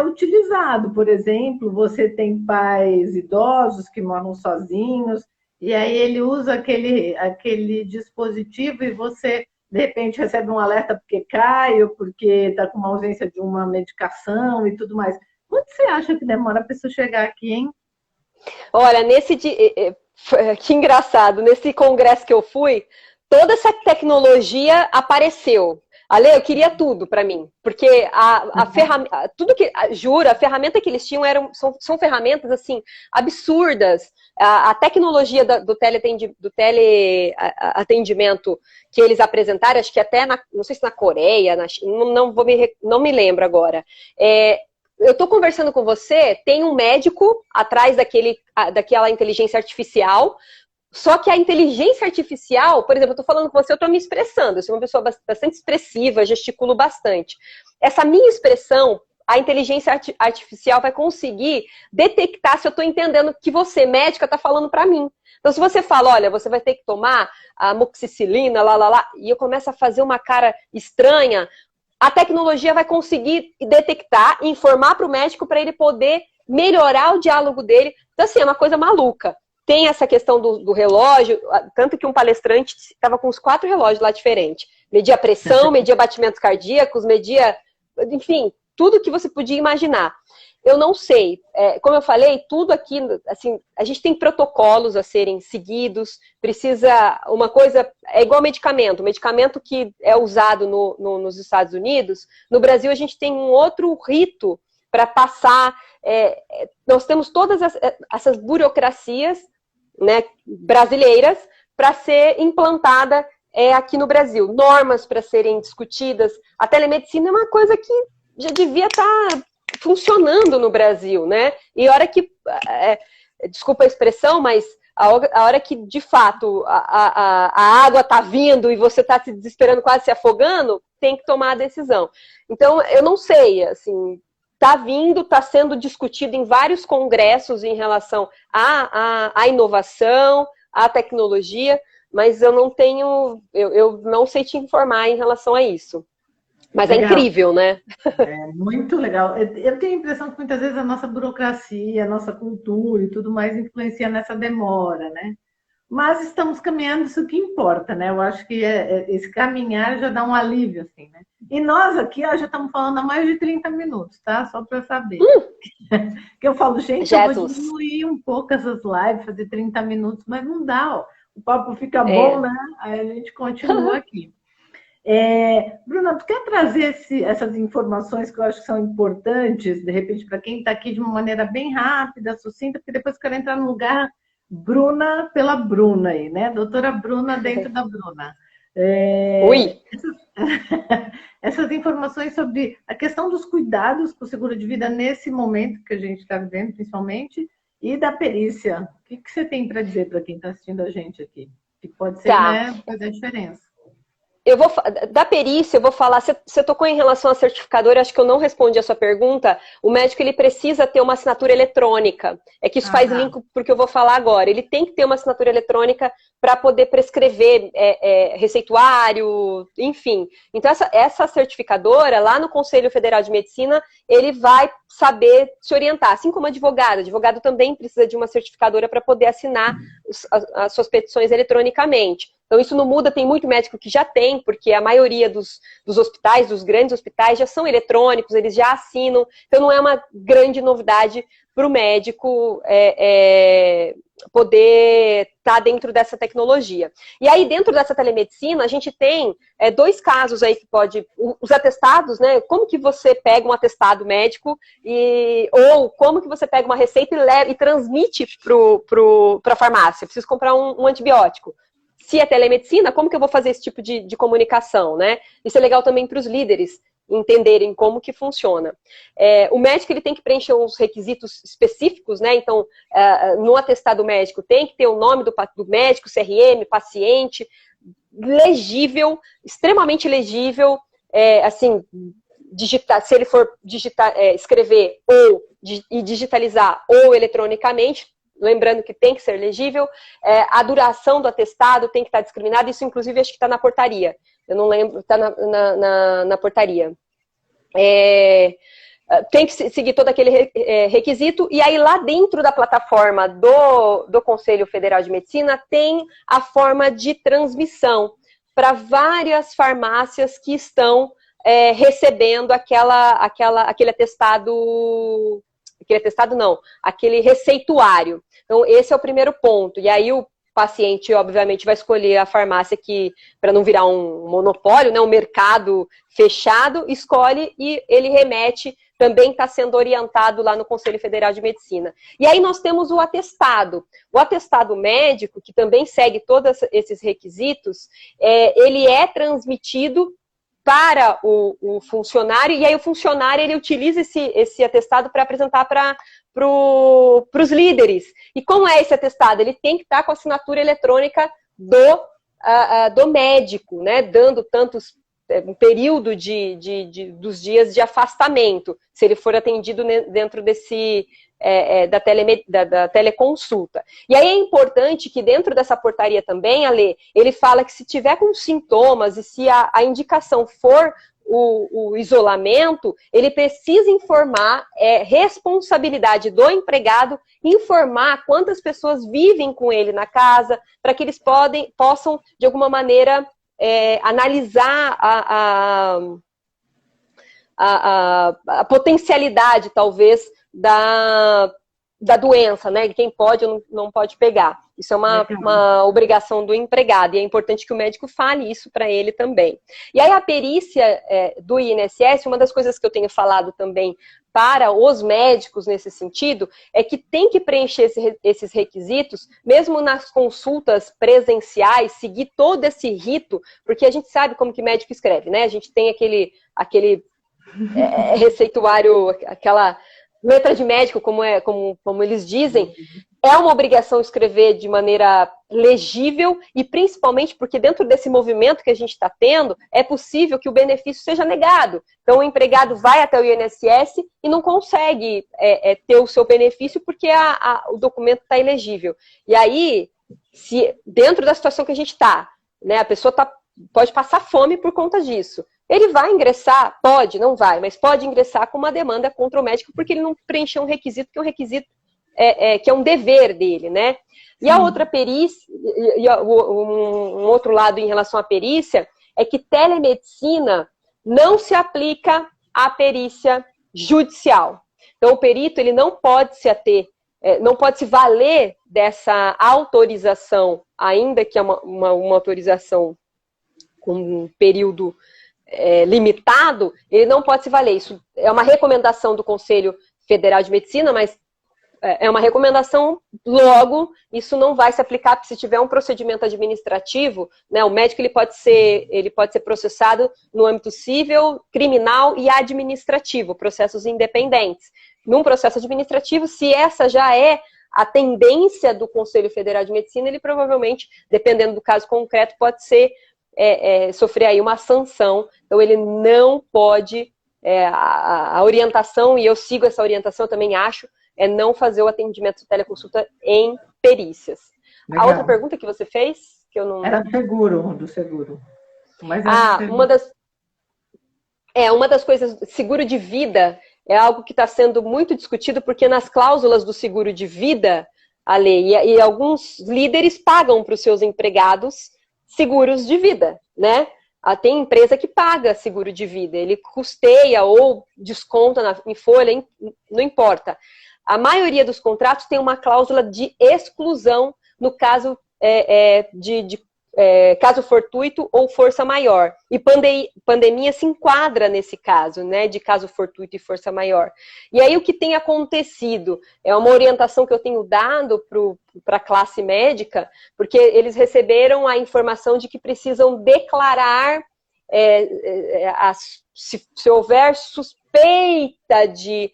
utilizado. Por exemplo, você tem pais idosos que moram sozinhos, e aí ele usa aquele dispositivo e você, de repente, recebe um alerta porque cai ou porque está com uma ausência de uma medicação e tudo mais. Quanto você acha que demora a pessoa chegar aqui, hein? Olha, que engraçado, nesse congresso que eu fui, toda essa tecnologia apareceu. Ale, eu queria tudo para mim, porque a ferramenta, a ferramenta que eles tinham são ferramentas assim absurdas. A tecnologia do teleatendimento que eles apresentaram, acho que até não sei se na Coreia, não me lembro agora. Eu estou conversando com você, tem um médico atrás daquela inteligência artificial, só que a inteligência artificial, por exemplo, eu estou falando com você, eu estou me expressando, eu sou uma pessoa bastante expressiva, gesticulo bastante. Essa minha expressão, a inteligência artificial vai conseguir detectar se eu estou entendendo que você, médica, está falando para mim. Então, se você fala, olha, você vai ter que tomar a amoxicilina, e eu começo a fazer uma cara estranha, a tecnologia vai conseguir detectar, informar para o médico para ele poder melhorar o diálogo dele. Então, assim, é uma coisa maluca. Tem essa questão do relógio, tanto que um palestrante estava com uns 4 relógios lá diferentes. Media pressão, media batimentos cardíacos, enfim, tudo que você podia imaginar. Eu não sei. Como eu falei, tudo aqui, assim, a gente tem protocolos a serem seguidos, uma coisa, é igual medicamento. O medicamento que é usado nos Estados Unidos, no Brasil a gente tem um outro rito para passar. Nós temos todas essas burocracias, né, brasileiras para ser implantada aqui no Brasil. Normas para serem discutidas. A telemedicina é uma coisa que já devia estar funcionando no Brasil, né? E a hora que, desculpa a expressão, mas a hora que, de fato, a água está vindo e você está se desesperando, quase se afogando, tem que tomar a decisão. Então, eu não sei, assim, está sendo discutido em vários congressos em relação à inovação, à tecnologia, mas eu não sei te informar em relação a isso. Mas legal. É incrível, né? É muito legal. Eu tenho a impressão que muitas vezes a nossa burocracia, a nossa cultura e tudo mais influencia nessa demora, né? Mas estamos caminhando, isso que importa, né? Eu acho que esse caminhar já dá um alívio, assim, né? E nós aqui, ó, já estamos falando há mais de 30 minutos, tá? Só para saber. Que eu falo, gente, eu vou diminuir um pouco essas lives, fazer 30 minutos, mas não dá, ó. O papo fica bom, né? Aí a gente continua aqui. Bruna, tu quer trazer essas informações que eu acho que são importantes, de repente, para quem está aqui de uma maneira bem rápida, sucinta, porque depois eu quero entrar no lugar Bruna pela Bruna aí, né? Doutora Bruna dentro da Bruna. Oi! Essas informações sobre a questão dos cuidados com o seguro de vida nesse momento que a gente está vivendo, principalmente, e da perícia. O que você tem para dizer para quem está assistindo a gente aqui? Que pode ser, né, fazer a diferença. Da perícia, eu vou falar, você tocou em relação à certificadora, acho que eu não respondi a sua pergunta. O médico, ele precisa ter uma assinatura eletrônica. É que isso faz link porque eu vou falar agora. Ele tem que ter uma assinatura eletrônica para poder prescrever receituário, enfim. Então, essa certificadora, lá no Conselho Federal de Medicina, ele vai saber se orientar, assim como advogado. O advogado também precisa de uma certificadora para poder assinar as suas petições eletronicamente. Então, isso não muda, tem muito médico que já tem, porque a maioria dos hospitais, dos grandes hospitais, já são eletrônicos, eles já assinam. Então, não é uma grande novidade para o médico poder estar dentro dessa tecnologia. E aí, dentro dessa telemedicina, a gente tem 2 casos aí que pode... Os atestados, né? Como que você pega um atestado médico ou como que você pega uma receita e transmite para a farmácia? Eu preciso comprar um antibiótico. Se é telemedicina, como que eu vou fazer esse tipo de comunicação, né? Isso é legal também para os líderes entenderem como que funciona. O médico, ele tem que preencher uns requisitos específicos, né? Então, no atestado médico tem que ter o nome do médico, CRM, paciente, legível, extremamente legível, assim, se ele for escrever e digitalizar ou eletronicamente, lembrando que tem que ser legível, a duração do atestado tem que estar discriminada, isso inclusive acho que está na portaria, eu não lembro, está na portaria. Tem que seguir todo aquele requisito, e aí lá dentro da plataforma do Conselho Federal de Medicina tem a forma de transmissão para várias farmácias que estão recebendo aquele atestado... aquele receituário. Então, esse é o primeiro ponto. E aí o paciente, obviamente, vai escolher a farmácia que, para não virar um monopólio, né, um mercado fechado, escolhe e ele remete, também está sendo orientado lá no Conselho Federal de Medicina. E aí nós temos o atestado. O atestado médico, que também segue todos esses requisitos, ele é transmitido para o funcionário, e aí o funcionário ele utiliza esse atestado para apresentar para os líderes. E como é esse atestado? Ele tem que estar com a assinatura eletrônica do médico, né? Dando tantos um período dos dias de afastamento, se ele for atendido dentro da teleconsulta. E aí é importante que dentro dessa portaria também, Ale, ele fala que se tiver com sintomas e se a indicação for o isolamento, ele precisa informar, responsabilidade do empregado, informar quantas pessoas vivem com ele na casa, para que eles possam, de alguma maneira, analisar a potencialidade, talvez, da doença, né? Quem pode ou não pode pegar. Isso é uma obrigação do empregado, e é importante que o médico fale isso para ele também. E aí a perícia do INSS, uma das coisas que eu tenho falado também para os médicos nesse sentido, é que tem que preencher esses requisitos, mesmo nas consultas presenciais, seguir todo esse rito, porque a gente sabe como que médico escreve, né? A gente tem aquele receituário, aquela letra de médico, como eles dizem, é uma obrigação escrever de maneira legível e principalmente porque dentro desse movimento que a gente está tendo, é possível que o benefício seja negado. Então o empregado vai até o INSS e não consegue ter o seu benefício porque o documento está ilegível. E aí, se dentro da situação que a gente está, né, a pessoa pode passar fome por conta disso. Ele vai ingressar? Pode, não vai, mas pode ingressar com uma demanda contra o médico porque ele não preencheu um requisito, que é um requisito que é um dever dele, né? E a outra perícia, um outro lado em relação à perícia, é que telemedicina não se aplica à perícia judicial. Então, o perito ele não pode não pode se valer dessa autorização, ainda que é uma autorização com um período limitado, ele não pode se valer. Isso é uma recomendação do Conselho Federal de Medicina, mas é uma recomendação, logo, isso não vai se aplicar, porque se tiver um procedimento administrativo, né, o médico ele pode ser processado no âmbito civil, criminal e administrativo, processos independentes. Num processo administrativo, se essa já é a tendência do Conselho Federal de Medicina, ele provavelmente, dependendo do caso concreto, pode sofrer aí uma sanção. Então, ele não pode, a orientação, e eu sigo essa orientação, eu também acho, é não fazer o atendimento de teleconsulta em perícias. Legal. A outra pergunta que você fez, que eu não... Era do seguro. Mas uma das coisas, seguro de vida é algo que está sendo muito discutido, porque nas cláusulas do seguro de vida, a lei, e alguns líderes pagam para os seus empregados seguros de vida, né? Tem empresa que paga seguro de vida, ele custeia ou desconta em folha, não importa. A maioria dos contratos tem uma cláusula de exclusão no caso caso fortuito ou força maior. E pandemia se enquadra nesse caso, né, de caso fortuito e força maior. E aí o que tem acontecido é uma orientação que eu tenho dado para a classe médica, porque eles receberam a informação de que precisam declarar se houver suspeita de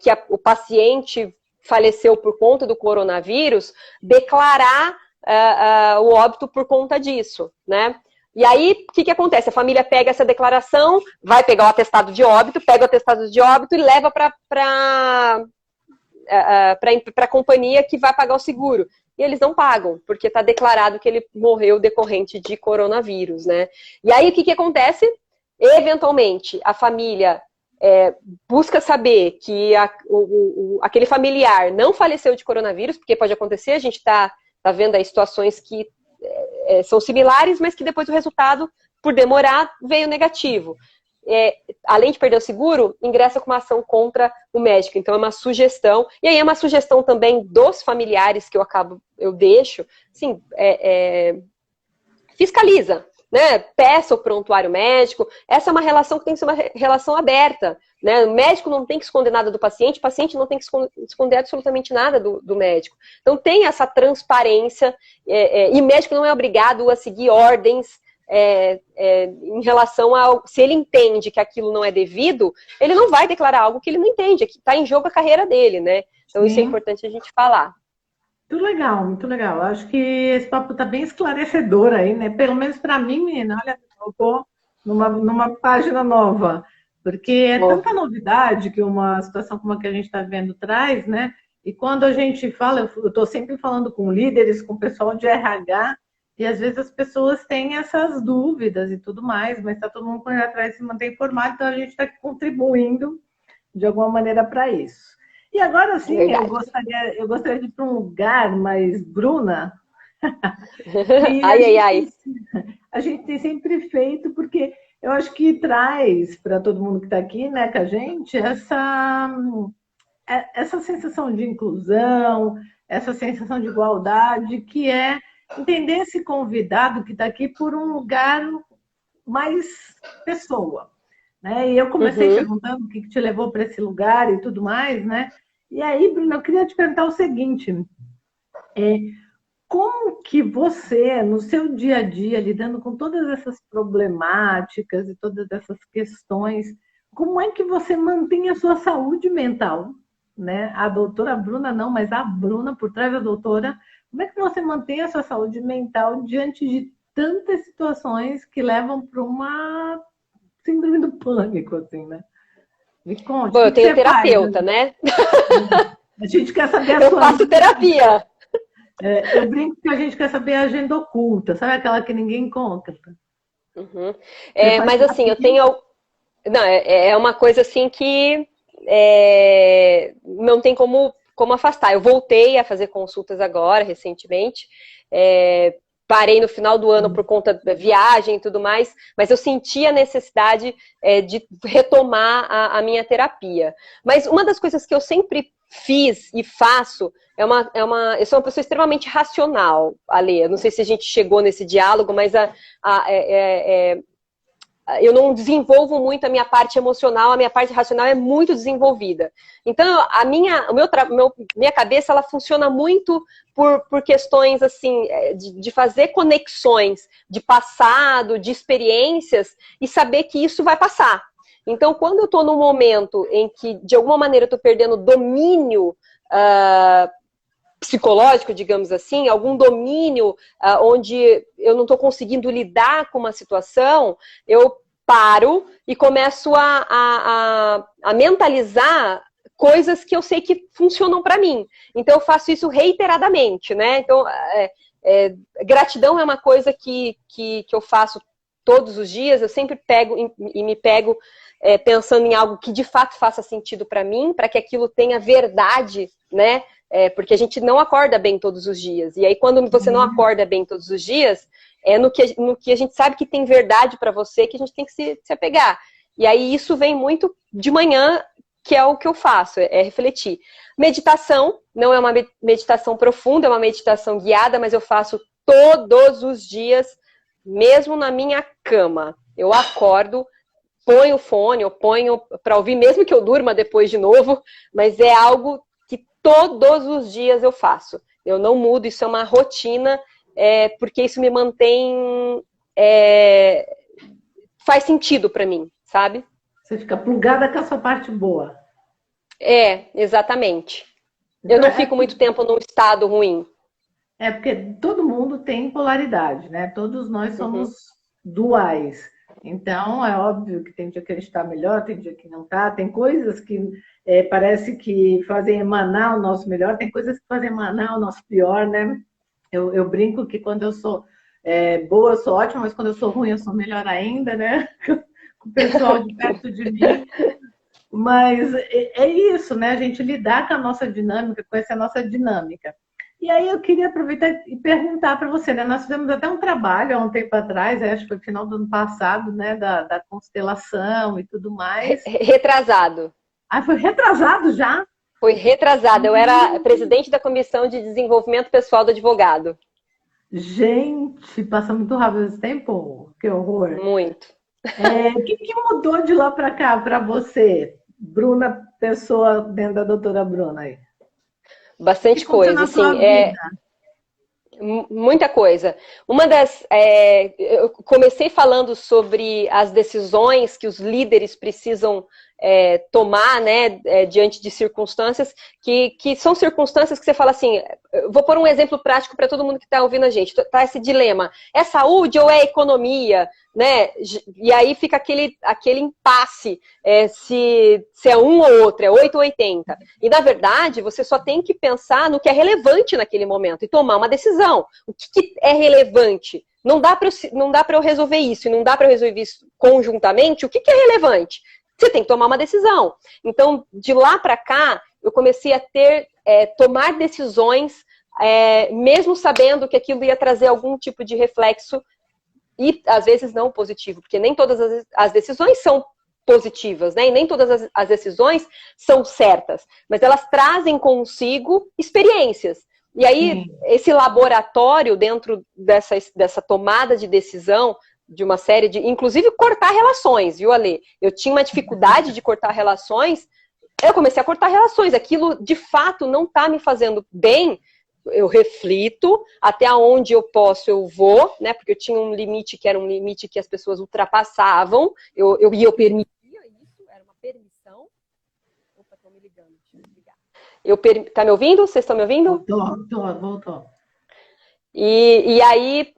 que o paciente faleceu por conta do coronavírus, declarar o óbito por conta disso, né? E aí, o que acontece? A família pega essa declaração, vai pegar o atestado de óbito, pega o atestado de óbito e leva para a companhia que vai pagar o seguro. E eles não pagam, porque está declarado que ele morreu decorrente de coronavírus, né? E aí, o que acontece? Eventualmente, a família busca saber que aquele familiar não faleceu de coronavírus, porque pode acontecer, a gente está vendo aí situações que são similares, mas que depois o resultado, por demorar, veio negativo. Além de perder o seguro, ingressa com uma ação contra o médico. Então é uma sugestão, e aí é uma sugestão também dos familiares que eu deixo, assim, fiscaliza, né? Peça o prontuário médico. Essa é uma relação que tem que ser uma relação aberta, né? O médico não tem que esconder nada do paciente, o paciente não tem que esconder absolutamente nada do médico. Então tem essa transparência, e o médico não é obrigado a seguir ordens em relação se ele entende que aquilo não é devido, ele não vai declarar algo que ele não entende, que está em jogo a carreira dele, né? Então isso é importante a gente falar. Muito legal, muito legal. Acho que esse papo está bem esclarecedor aí, né? Pelo menos para mim, menina, olha, eu estou numa página nova, porque é tanta novidade que uma situação como a que a gente está vendo traz, né? E quando a gente fala, eu estou sempre falando com líderes, com o pessoal de RH, e às vezes as pessoas têm essas dúvidas e tudo mais, mas está todo mundo correndo atrás de se manter informado, então a gente está contribuindo de alguma maneira para isso. E agora sim, eu gostaria de ir para um lugar mais Bruna. A gente tem sempre feito, porque eu acho que traz para todo mundo que está aqui, né, com a gente, essa sensação de inclusão, essa sensação de igualdade, que é entender esse convidado que está aqui por um lugar mais pessoa. Né? E eu comecei perguntando o que te levou para esse lugar e tudo mais, né? E aí, Bruna, eu queria te perguntar o seguinte: como que você, no seu dia a dia, lidando com todas essas problemáticas e todas essas questões, como é que você mantém a sua saúde mental? né? A doutora Bruna não, mas a Bruna por trás da doutora. Como é que você mantém essa saúde mental diante de tantas situações que levam para uma síndrome do pânico, assim, né? Me conte, Bom, o eu que tenho você faz? terapeuta, né? A gente quer saber a Eu sua faço vida. terapia. Eu brinco que a gente quer saber a agenda oculta, sabe aquela que ninguém conta? Uhum. Você faz Mas assim, eu terapia? tenho. Não, é uma coisa assim que não tem como afastar. Eu voltei a fazer consultas agora, recentemente. Parei no final do ano por conta da viagem e tudo mais, mas eu senti a necessidade de retomar a minha terapia. Mas uma das coisas que eu sempre fiz e faço eu sou uma pessoa extremamente racional, Ale. Eu não sei se a gente chegou nesse diálogo, mas eu não desenvolvo muito a minha parte emocional, a minha parte racional é muito desenvolvida. Então, minha cabeça, ela funciona muito por questões, assim, de fazer conexões de passado, de experiências, e saber que isso vai passar. Então, quando eu estou num momento em que, de alguma maneira, eu estou perdendo domínio psicológico, digamos assim, algum domínio onde eu não estou conseguindo lidar com uma situação, eu paro e começo a mentalizar coisas que eu sei que funcionam para mim. Então, eu faço isso reiteradamente, né? Então, gratidão é uma coisa que eu faço todos os dias. Eu sempre pego e me pego pensando em algo que de fato faça sentido para mim, para que aquilo tenha verdade, né? Porque a gente não acorda bem todos os dias. E aí, quando você não acorda bem todos os dias, no que a gente sabe que tem verdade para você, que a gente tem que se apegar. E aí, isso vem muito de manhã, que é o que eu faço, é refletir. Meditação, não é uma meditação profunda, é uma meditação guiada, mas eu faço todos os dias, mesmo na minha cama. Eu acordo, ponho o fone, eu ponho para ouvir, mesmo que eu durma depois de novo, mas é algo que todos os dias eu faço. Eu não mudo, isso é uma rotina, porque isso me mantém... faz sentido para mim, sabe? Você fica plugada com a sua parte boa. Exatamente. Então, eu não fico muito tempo num estado ruim. Porque todo mundo tem polaridade, né? Todos nós somos duais. Então, é óbvio que tem dia que a gente está melhor, tem dia que não está. Tem coisas que parece que fazem emanar o nosso melhor, tem coisas que fazem emanar o nosso pior, né? Eu brinco que quando eu sou boa, eu sou ótima, mas quando eu sou ruim, eu sou melhor ainda, né? Com o pessoal de perto de mim. Mas é isso, né? A gente lidar com a nossa dinâmica, conhecer a nossa dinâmica. E aí eu queria aproveitar e perguntar para você, né? Nós fizemos até um trabalho há um tempo atrás, acho que foi final do ano passado, né? Da constelação e tudo mais. Retrasado. Ah, foi retrasado já? Foi retrasado. Eu era presidente da Comissão de Desenvolvimento Pessoal do Advogado. Gente, passa muito rápido esse tempo. Que horror. Muito. O que mudou de lá para cá para você, Bruna, pessoa dentro da doutora Bruna aí? Bastante coisa, assim, muita coisa. Eu comecei falando sobre as decisões que os líderes precisam tomar, né, diante de circunstâncias que são circunstâncias que você fala assim, vou pôr um exemplo prático para todo mundo que está ouvindo a gente, tá esse dilema, é saúde ou é economia, né, e aí fica aquele impasse, se é um ou outro, é 8 ou 80, e na verdade você só tem que pensar no que é relevante naquele momento e tomar uma decisão, o que é relevante. Não dá para eu resolver isso, e não dá para eu resolver isso conjuntamente, o que é relevante? Você tem que tomar uma decisão. Então, de lá para cá, eu comecei a tomar decisões, mesmo sabendo que aquilo ia trazer algum tipo de reflexo, e às vezes não positivo, porque nem todas as decisões são positivas, né? E nem todas as decisões são certas, mas elas trazem consigo experiências. E aí, esse laboratório dentro dessa tomada de decisão, de uma série de... Inclusive, cortar relações, viu, Ale? Eu tinha uma dificuldade de cortar relações, eu comecei a cortar relações. Aquilo, de fato, não está me fazendo bem. Eu reflito, até onde eu posso, eu vou, né? Porque eu tinha um limite que era um limite que as pessoas ultrapassavam, eu permitia isso, era uma permissão. Opa, Tá me ouvindo? Vocês estão me ouvindo? Voltou. E aí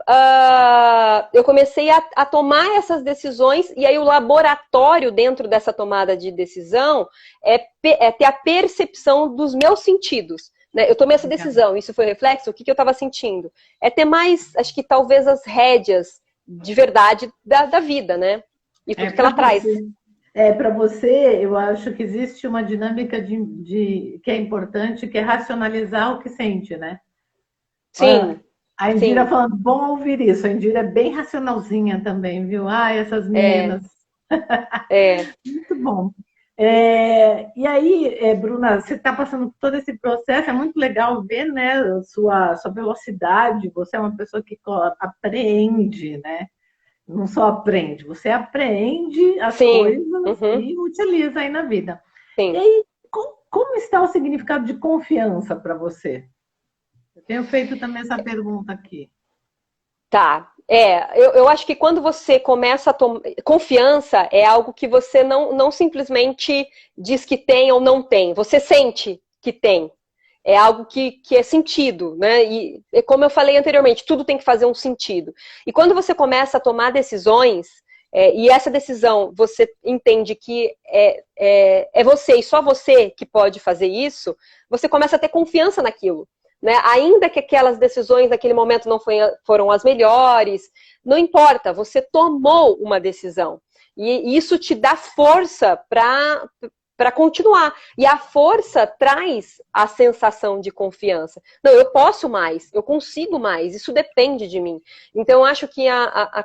eu comecei a tomar essas decisões, e aí o laboratório dentro dessa tomada de decisão é ter a percepção dos meus sentidos. Né? Eu tomei essa decisão, isso foi reflexo, o que eu estava sentindo? É ter mais, acho que talvez as rédeas de verdade da vida, né? E tudo que ela traz. Para você, eu acho que existe uma dinâmica que é importante, que é racionalizar o que sente, né? Sim. A Indira falando, bom ouvir isso. A Indira é bem racionalzinha também, viu? Ai, essas meninas. Muito bom. E aí, Bruna, você está passando por todo esse processo, é muito legal ver, né, sua velocidade. Você é uma pessoa que apreende, né? Não só aprende, você apreende as coisas e utiliza aí na vida. Sim. E aí, como está o significado de confiança para você? Eu tenho feito também essa pergunta aqui. Tá. Eu acho que quando você começa a tomar... Confiança é algo que você não simplesmente diz que tem ou não tem. Você sente que tem. É algo que é sentido, né? E como eu falei anteriormente, tudo tem que fazer um sentido. E quando você começa a tomar decisões, e essa decisão você entende que é você e só você que pode fazer isso, você começa a ter confiança naquilo. Né? Ainda que aquelas decisões naquele momento não foram as melhores, não importa, você tomou uma decisão. E isso te dá força para continuar. E a força traz a sensação de confiança. Não, eu posso mais, eu consigo mais, isso depende de mim. Então, eu acho que a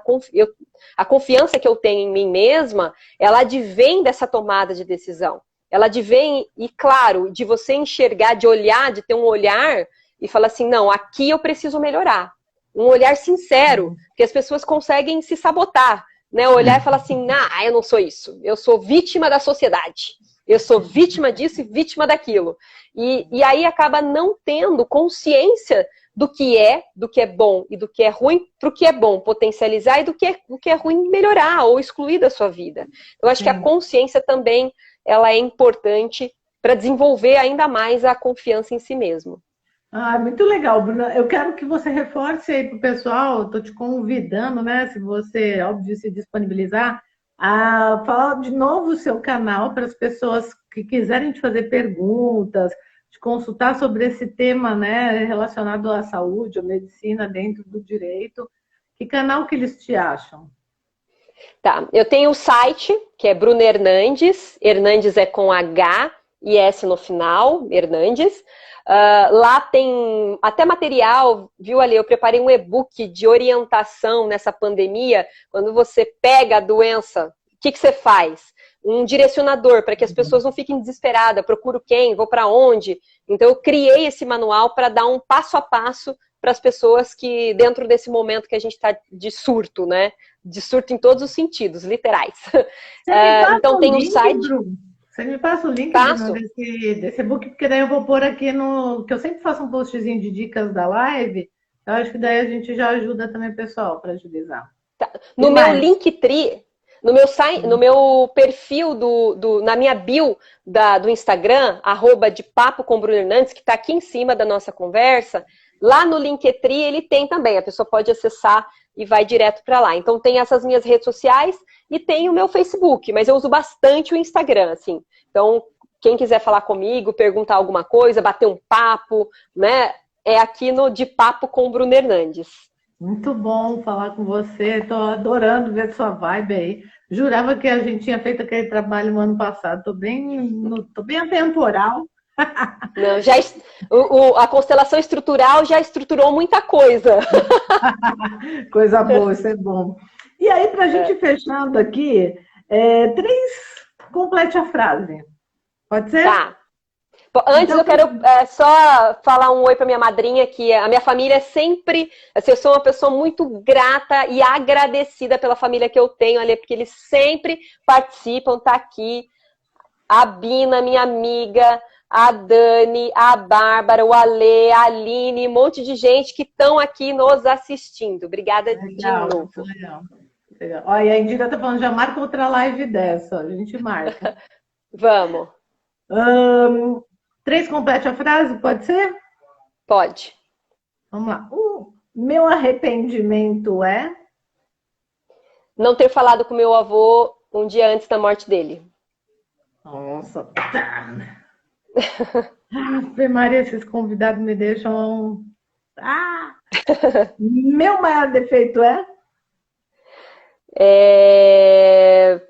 confiança que eu tenho em mim mesma, ela advém dessa tomada de decisão. Ela advém, e claro, de você enxergar, de olhar, de ter um olhar e falar assim, não, aqui eu preciso melhorar. Um olhar sincero, que as pessoas conseguem se sabotar. Né? Olhar e falar assim, eu não sou isso, eu sou vítima da sociedade. Eu sou vítima disso e vítima daquilo. E aí acaba não tendo consciência do que é bom e do que é ruim, para o que é bom potencializar e do que é ruim melhorar ou excluir da sua vida. Eu acho que a consciência também ela é importante para desenvolver ainda mais a confiança em si mesmo. Muito legal, Bruna. Eu quero que você reforce aí para o pessoal, estou te convidando, né? Se você, óbvio, se disponibilizar, a falar de novo o seu canal para as pessoas que quiserem te fazer perguntas, te consultar sobre esse tema, né, relacionado à saúde, à medicina dentro do direito. Que canal que eles te acham? Tá, eu tenho o site, que é Bruna Hernandes. Hernandes é com H e S no final, Hernandes. Lá tem até material, viu, Ali? Eu preparei um e-book de orientação nessa pandemia. Quando você pega a doença, o que você faz? Um direcionador para que as pessoas não fiquem desesperadas. Procuro quem? Vou para onde? Então, eu criei esse manual para dar um passo a passo para as pessoas que, dentro desse momento que a gente está de surto, né? De surto em todos os sentidos, literais. Então, tem um site... Você me passa o link desse e-book, porque daí eu vou pôr aqui que eu sempre faço um postzinho de dicas da live, eu acho que daí a gente já ajuda também o pessoal para agilizar. Tá. No meu Linktree, no meu perfil, na minha bio do Instagram, @ de Papo com Bruna Hernandes, que está aqui em cima da nossa conversa, lá no Linktree ele tem também, a pessoa pode acessar e vai direto para lá. Então tem essas minhas redes sociais e tem o meu Facebook, mas eu uso bastante o Instagram, assim. Então, quem quiser falar comigo, perguntar alguma coisa, bater um papo, né? É aqui no De Papo com Bruna Hernandes. Muito bom falar com você, estou adorando ver sua vibe aí. Jurava que a gente tinha feito aquele trabalho no ano passado, estou bem atemporal. Não, a constelação estrutural já estruturou muita coisa. Coisa boa, isso é bom. E aí, para a gente fechando aqui, complete a frase. Pode ser? Tá. Antes então, eu quero só falar um oi para minha madrinha, que a minha família é sempre... Assim, eu sou uma pessoa muito grata e agradecida pela família que eu tenho ali, porque eles sempre participam, tá aqui. A Bina, minha amiga, a Dani, a Bárbara, o Alê, a Aline, um monte de gente que estão aqui nos assistindo. Obrigada de novo. Legal. Olha, a Indira tá falando, já marca outra live dessa, a gente marca. Vamos. Três, complete a frase, pode ser? Pode. Vamos lá. O meu arrependimento é... Não ter falado com meu avô um dia antes da morte dele. Nossa, tá. Ave Maria, esses convidados me deixam... Ah! Meu maior defeito é...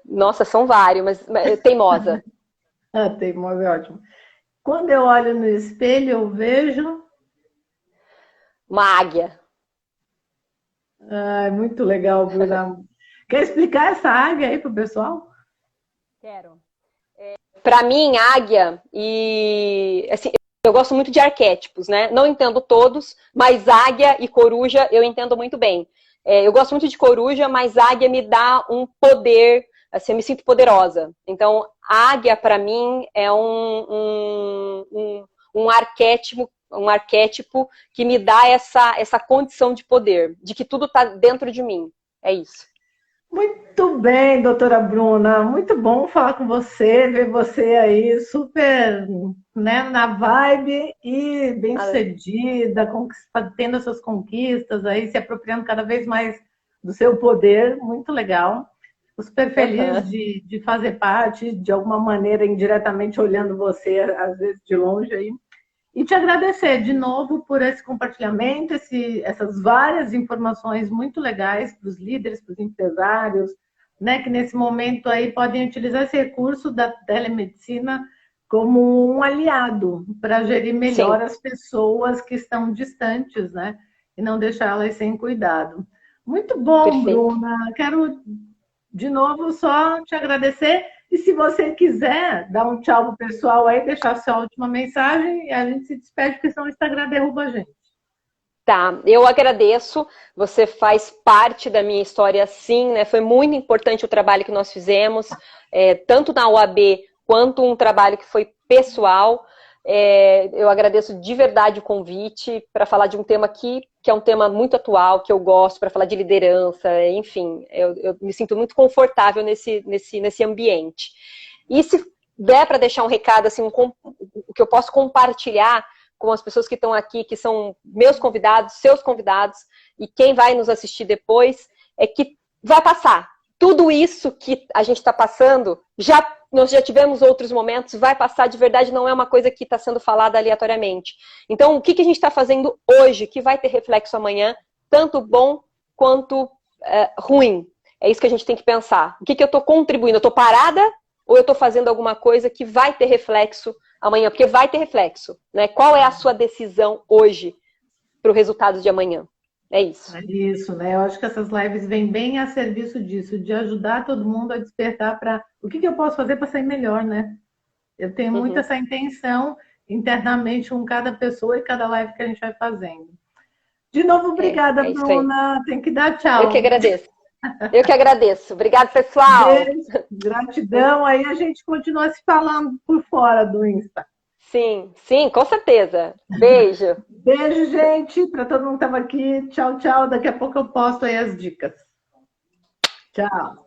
Nossa, são vários, mas teimosa. Teimosa é ótimo. Quando eu olho no espelho, eu vejo... Uma águia. Muito legal, Bruna. Quer explicar essa águia aí pro pessoal? Quero. Para mim, águia e assim, eu gosto muito de arquétipos, né? Não entendo todos, mas águia e coruja eu entendo muito bem. Eu gosto muito de coruja, mas águia me dá um poder, assim, eu me sinto poderosa. Então, águia para mim é um arquétipo que me dá essa condição de poder, de que tudo está dentro de mim. É isso. Muito bem, doutora Bruna. Muito bom falar com você, ver você aí super, né, na vibe e bem-sucedida, tendo as suas conquistas aí, se apropriando cada vez mais do seu poder. Muito legal. Fico super feliz de fazer parte, de alguma maneira, indiretamente olhando você, às vezes de longe aí. E te agradecer de novo por esse compartilhamento, essas várias informações muito legais para os líderes, para os empresários, né, que nesse momento aí podem utilizar esse recurso da telemedicina como um aliado para gerir melhor as pessoas que estão distantes, né, e não deixá-las sem cuidado. Muito bom, perfeito. Bruna. Quero de novo só te agradecer. E se você quiser dar um tchau pro pessoal aí, deixar sua última mensagem, e a gente se despede, porque senão o Instagram derruba a gente. Tá, eu agradeço. Você faz parte da minha história, sim, né? Foi muito importante o trabalho que nós fizemos, tanto na OAB quanto um trabalho que foi pessoal. Eu agradeço de verdade o convite para falar de um tema aqui, que é um tema muito atual, que eu gosto, para falar de liderança, enfim, eu me sinto muito confortável nesse ambiente. E se der para deixar um recado, assim, o que eu posso compartilhar com as pessoas que estão aqui, que são meus convidados, seus convidados, e quem vai nos assistir depois, é que vai passar. Tudo isso que a gente está passando, nós já tivemos outros momentos, vai passar, de verdade, não é uma coisa que está sendo falada aleatoriamente. Então, o que a gente está fazendo hoje, que vai ter reflexo amanhã, tanto bom quanto ruim? É isso que a gente tem que pensar. O que eu estou contribuindo? Eu estou parada ou eu estou fazendo alguma coisa que vai ter reflexo amanhã? Porque vai ter reflexo, né? Qual é a sua decisão hoje para o resultado de amanhã? É isso. É isso, né? Eu acho que essas lives vêm bem a serviço disso, de ajudar todo mundo a despertar para o que eu posso fazer para sair melhor, né? Eu tenho muito essa intenção internamente com cada pessoa e cada live que a gente vai fazendo. De novo, obrigada, Bruna. Tem que dar tchau. Eu que agradeço. Eu que agradeço. Obrigada, pessoal. Beijo, gratidão. Aí a gente continua se falando por fora do Insta. Sim, sim, com certeza. Beijo. Beijo, gente, para todo mundo que estava aqui. Tchau, tchau. Daqui a pouco eu posto aí as dicas. Tchau.